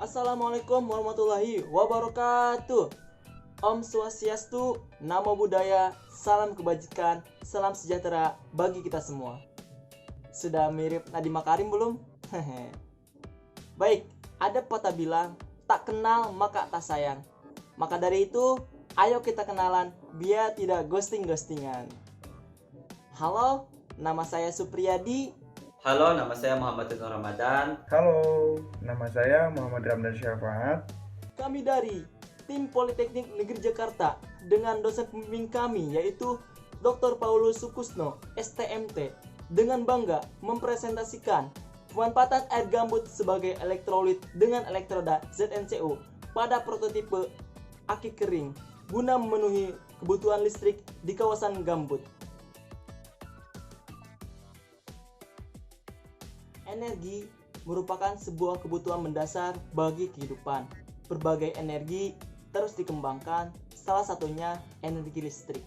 Assalamualaikum warahmatullahi wabarakatuh. Om Swastiastu, Namo Buddhaya, salam kebajikan, salam sejahtera bagi kita semua. Sudah mirip Nadiem Makarim belum? Baik, ada pepatah bilang, tak kenal maka tak sayang. Maka dari itu, ayo kita kenalan biar tidak ghosting-ghostingan. Halo, nama saya Supriyadi. Halo, nama saya Muhammad Teguh Ramadan. Halo, nama saya Muhammad Ramdan Syafaat. Kami dari Tim Politeknik Negeri Jakarta dengan dosen pembimbing kami yaitu Dr. Paulus Sukusno, STMT, dengan bangga mempresentasikan pemanfaatan air gambut sebagai elektrolit dengan elektroda ZnCO pada prototipe aki kering guna memenuhi kebutuhan listrik di kawasan gambut. Energi merupakan sebuah kebutuhan mendasar bagi kehidupan. Berbagai energi terus dikembangkan, salah satunya energi listrik.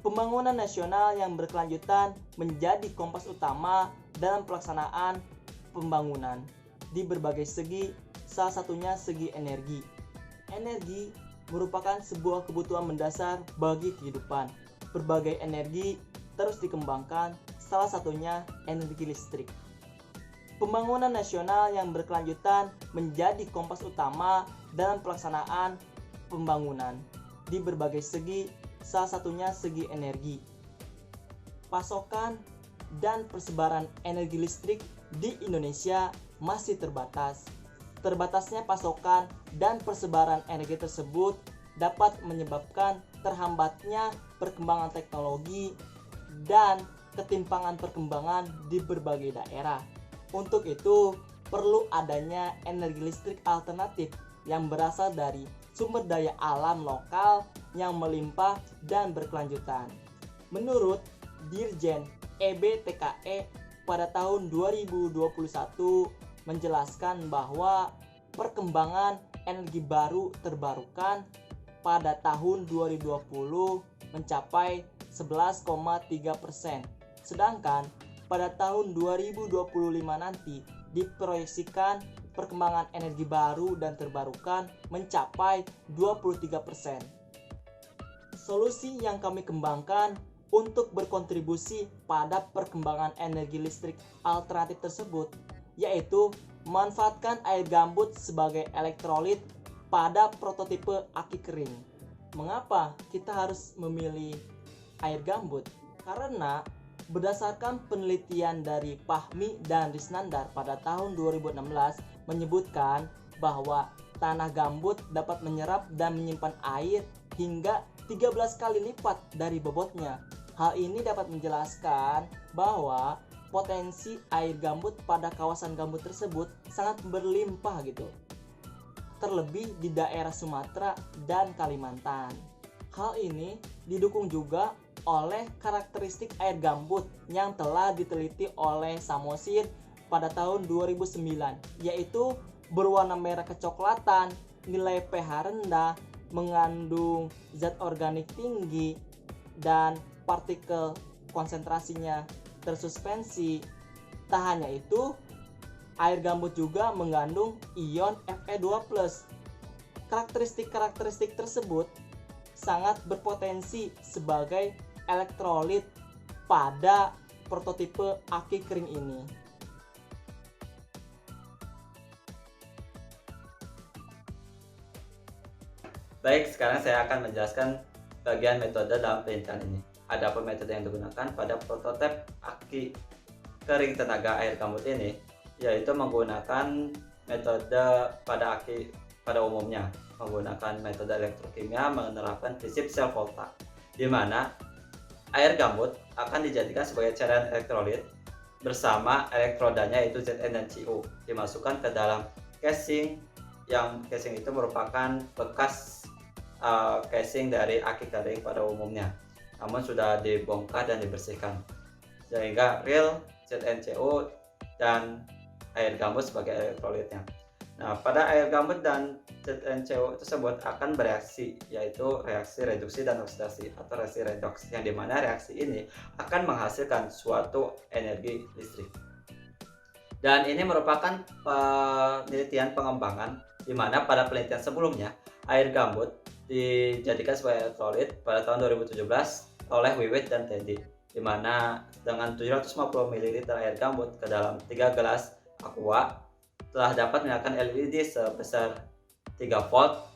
Pembangunan nasional yang berkelanjutan menjadi kompas utama dalam pelaksanaan pembangunan di berbagai segi, salah satunya segi energi. Energi merupakan sebuah kebutuhan mendasar bagi kehidupan. Berbagai energi terus dikembangkan, salah satunya energi listrik. Pembangunan nasional yang berkelanjutan menjadi kompas utama dalam pelaksanaan pembangunan di berbagai segi, salah satunya segi energi. Pasokan dan persebaran energi listrik di Indonesia masih terbatas. Terbatasnya pasokan dan persebaran energi tersebut dapat menyebabkan terhambatnya perkembangan teknologi dan ketimpangan perkembangan di berbagai daerah. Untuk itu, perlu adanya energi listrik alternatif yang berasal dari sumber daya alam lokal yang melimpah dan berkelanjutan. Menurut Dirjen EBTKE pada tahun 2021 menjelaskan bahwa perkembangan energi baru terbarukan pada tahun 2020 mencapai 11,3%, sedangkan pada tahun 2025 nanti diproyeksikan perkembangan energi baru dan terbarukan mencapai 23%. Solusi yang kami kembangkan untuk berkontribusi pada perkembangan energi listrik alternatif tersebut yaitu memanfaatkan air gambut sebagai elektrolit pada prototipe aki kering. Mengapa kita harus memilih air gambut? Karena berdasarkan penelitian dari Fahmi dan Risnandar pada tahun 2016 menyebutkan bahwa tanah gambut dapat menyerap dan menyimpan air hingga 13 kali lipat dari bobotnya. Hal ini dapat menjelaskan bahwa potensi air gambut pada kawasan gambut tersebut sangat berlimpah gitu. Terlebih di daerah Sumatera dan Kalimantan. Hal ini didukung juga oleh karakteristik air gambut yang telah diteliti oleh Samosir pada tahun 2009, yaitu berwarna merah kecoklatan, nilai pH rendah, mengandung zat organik tinggi, dan partikel konsentrasinya tersuspensi. Tak hanya itu, air gambut juga mengandung ion Fe2+. Karakteristik tersebut sangat berpotensi sebagai elektrolit pada prototipe aki kering ini. Baik, sekarang saya akan menjelaskan bagian metode dalam penelitian ini. Adapun metode yang digunakan pada prototipe aki kering tenaga air gambut ini yaitu menggunakan metode pada aki pada umumnya, menggunakan metode elektrokimia menerapkan prinsip sel volta, di mana air gambut akan dijadikan sebagai cairan elektrolit bersama elektrodanya yaitu Zn dan Cu dimasukkan ke dalam casing, yang casing itu merupakan bekas casing dari aki kering pada umumnya, namun sudah dibongkar dan dibersihkan sehingga real ZnCO dan air gambut sebagai elektrolitnya. Nah, pada air gambut dan ZnCO tersebut akan bereaksi, yaitu reaksi reduksi dan oksidasi atau reaksi redoks, yang dimana reaksi ini akan menghasilkan suatu energi listrik. Dan ini merupakan penelitian pengembangan di mana pada penelitian sebelumnya air gambut dijadikan sebagai elektrolit pada tahun 2017 oleh Wiwit dan Teddy, di mana dengan 750 ml air gambut ke dalam 3 gelas aqua telah dapat menyalakan LED sebesar 3 volt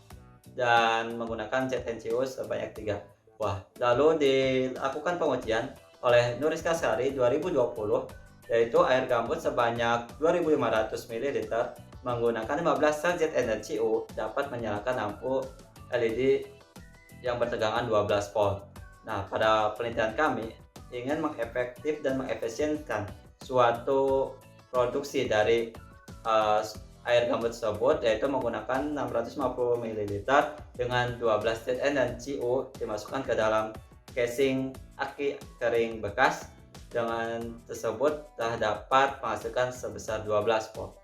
dan menggunakan ZnCO sebanyak 3 buah. Lalu dilakukan pengujian oleh Nuriska Sari 2020, yaitu air gambut sebanyak 2500 ml menggunakan 15 sel ZnCO dapat menyalakan lampu LED yang bertegangan 12 volt. Nah, pada penelitian kami ingin mengefektif dan mengefisienkan suatu produksi dari air gambut tersebut, yaitu menggunakan 650 ml dengan 12 ZnCO dimasukkan ke dalam casing aki kering bekas. Dengan tersebut telah dapat menghasilkan sebesar 12 volt.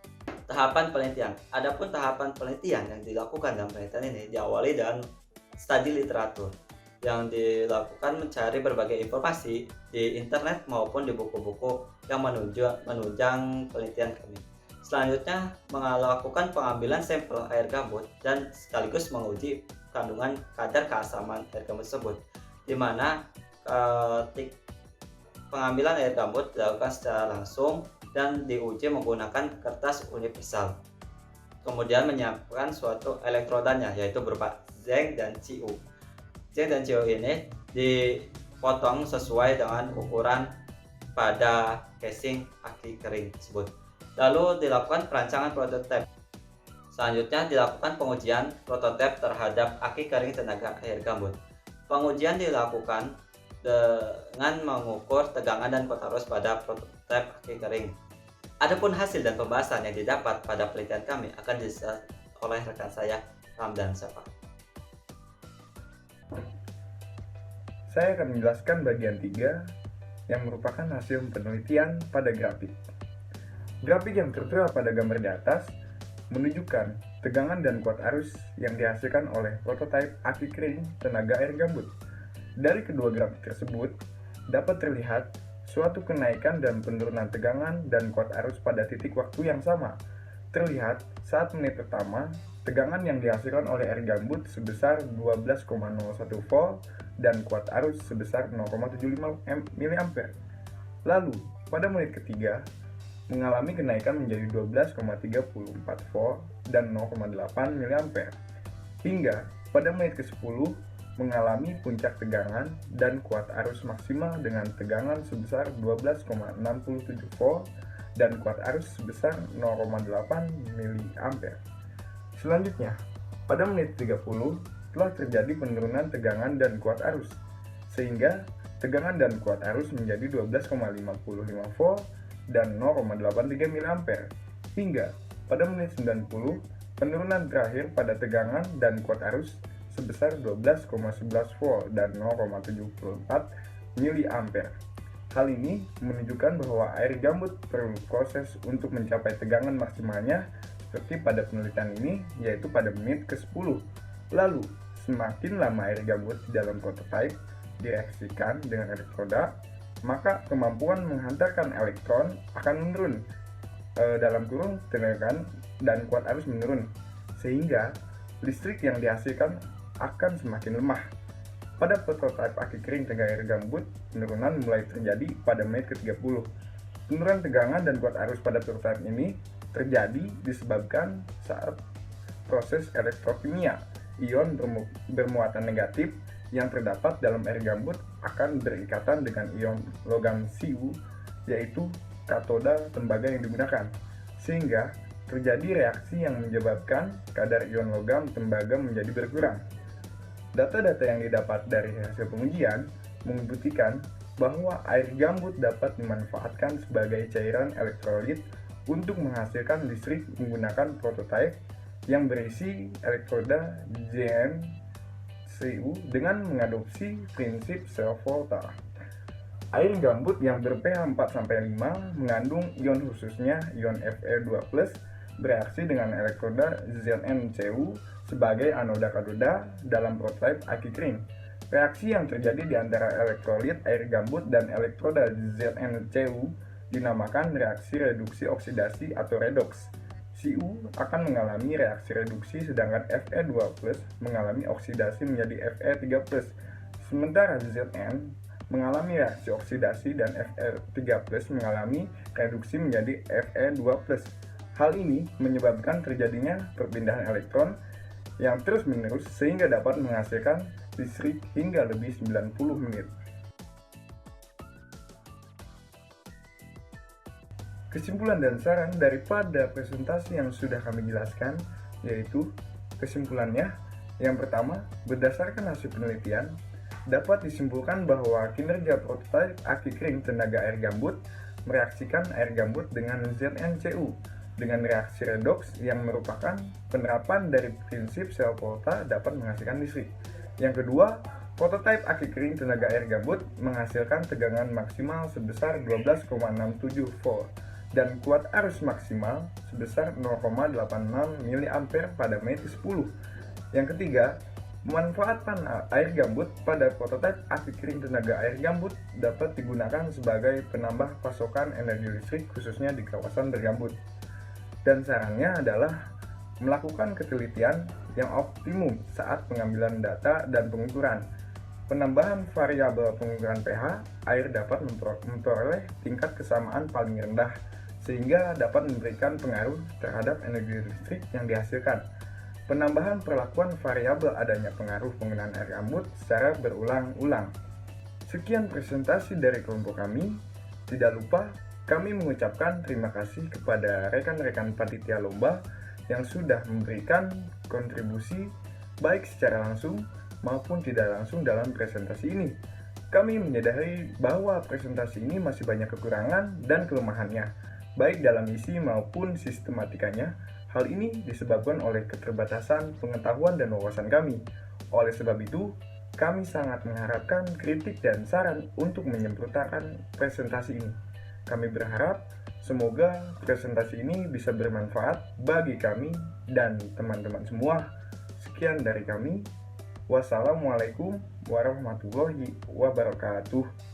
Tahapan penelitian. Adapun tahapan penelitian yang dilakukan dalam penelitian ini diawali dengan studi literatur yang dilakukan mencari berbagai informasi di internet maupun di buku-buku yang menunjang penelitian kami. Selanjutnya melakukan pengambilan sampel air gambut dan sekaligus menguji kandungan kadar keasaman air gambut tersebut, di mana pengambilan air gambut dilakukan secara langsung dan diuji menggunakan kertas universal. Kemudian menyiapkan suatu elektrodanya, yaitu berupa zinc dan Cu. Zinc dan Cu ini dipotong sesuai dengan ukuran pada casing aki kering tersebut. Lalu dilakukan perancangan prototipe. Selanjutnya dilakukan pengujian prototipe terhadap aki kering tenaga air gambut. Pengujian dilakukan dengan mengukur tegangan dan kuat arus pada prototipe aki kering. Adapun hasil dan pembahasan yang didapat pada penelitian kami akan disampaikan oleh rekan saya, Ramdan Syafaat. Saya akan menjelaskan bagian 3 yang merupakan hasil penelitian pada grafik. Grafik yang tertera pada gambar di atas menunjukkan tegangan dan kuat arus yang dihasilkan oleh prototipe aki kering tenaga air gambut. Dari kedua grafik tersebut dapat terlihat suatu kenaikan dan penurunan tegangan dan kuat arus pada titik waktu yang sama. Terlihat saat menit pertama, tegangan yang dihasilkan oleh air gambut sebesar 12,01 volt dan kuat arus sebesar 0,75 mA. Lalu, pada menit ketiga, mengalami kenaikan menjadi 12,34 volt dan 0,8 mA. Hingga pada menit ke-10, mengalami puncak tegangan dan kuat arus maksimal dengan tegangan sebesar 12,67 volt dan kuat arus sebesar 0,8 mA. Selanjutnya, pada menit 30 telah terjadi penurunan tegangan dan kuat arus, sehingga tegangan dan kuat arus menjadi 12,55 volt dan 0,83 mA. Hingga pada menit 90, penurunan terakhir pada tegangan dan kuat arus sebesar 12,11 volt dan 0,74 mA. Hal ini menunjukkan bahwa air gambut perlu proses untuk mencapai tegangan maksimalnya seperti pada penelitian ini, yaitu pada menit ke-10. Lalu, semakin lama air gambut di dalam prototipe direaksikan dengan elektroda, maka kemampuan menghantarkan elektron akan menurun, dalam kurung tegangan dan kuat arus menurun, sehingga listrik yang dihasilkan akan semakin lemah. Pada prototipe aki kering tenaga air gambut, penurunan mulai terjadi pada menit ke-30. Penurunan tegangan dan kuat arus pada prototipe ini terjadi disebabkan saat proses elektrokimia. Ion bermuatan negatif yang terdapat dalam air gambut akan berikatan dengan ion logam Cu, yaitu katoda tembaga yang digunakan, sehingga terjadi reaksi yang menyebabkan kadar ion logam tembaga menjadi berkurang. Data-data yang didapat dari hasil pengujian membuktikan bahwa air gambut dapat dimanfaatkan sebagai cairan elektrolit untuk menghasilkan listrik menggunakan prototipe yang berisi elektroda ZnCO dengan mengadopsi prinsip sel volta. Air gambut yang ber-pH 4-5 mengandung ion khususnya ion Fe2+, bereaksi dengan elektroda ZnCO sebagai anoda katoda dalam prototipe aki kering. Reaksi yang terjadi di antara elektrolit air gambut dan elektroda ZnCO dinamakan reaksi reduksi oksidasi atau redoks. Cu akan mengalami reaksi reduksi sedangkan Fe2+ mengalami oksidasi menjadi Fe3+. Sementara Zn mengalami reaksi oksidasi dan Fe3+ mengalami reduksi menjadi Fe2+. Hal ini menyebabkan terjadinya perpindahan elektron yang terus-menerus sehingga dapat menghasilkan listrik hingga lebih 90 menit. Kesimpulan dan saran daripada presentasi yang sudah kami jelaskan yaitu kesimpulannya, yang pertama, berdasarkan hasil penelitian, dapat disimpulkan bahwa kinerja prototipe aki kering tenaga air gambut mereaksikan air gambut dengan ZnCu dengan reaksi redoks yang merupakan penerapan dari prinsip sel volta dapat menghasilkan listrik. Yang kedua, prototipe aki kering tenaga air gambut menghasilkan tegangan maksimal sebesar 12,67 volt dan kuat arus maksimal sebesar 0,86 mA pada Mei 10. Yang ketiga, pemanfaatan air gambut pada prototipe aki kering tenaga air gambut dapat digunakan sebagai penambah pasokan energi listrik khususnya di kawasan bergambut. Dan sarannya adalah melakukan ketelitian yang optimum saat pengambilan data dan pengukuran. Penambahan variabel pengukuran pH, air dapat memperoleh tingkat kesamaan paling rendah sehingga dapat memberikan pengaruh terhadap energi listrik yang dihasilkan. Penambahan perlakuan variabel adanya pengaruh penggunaan air gambut secara berulang-ulang. Sekian presentasi dari kelompok kami. Tidak lupa, kami mengucapkan terima kasih kepada rekan-rekan panitia lomba yang sudah memberikan kontribusi baik secara langsung maupun tidak langsung dalam presentasi ini. Kami menyadari bahwa presentasi ini masih banyak kekurangan dan kelemahannya, baik dalam isi maupun sistematikanya. Hal ini disebabkan oleh keterbatasan pengetahuan dan wawasan kami. Oleh sebab itu, kami sangat mengharapkan kritik dan saran untuk menyempurnakan presentasi ini. Kami berharap semoga presentasi ini bisa bermanfaat bagi kami dan teman-teman semua. Sekian dari kami. Wassalamualaikum warahmatullahi wabarakatuh.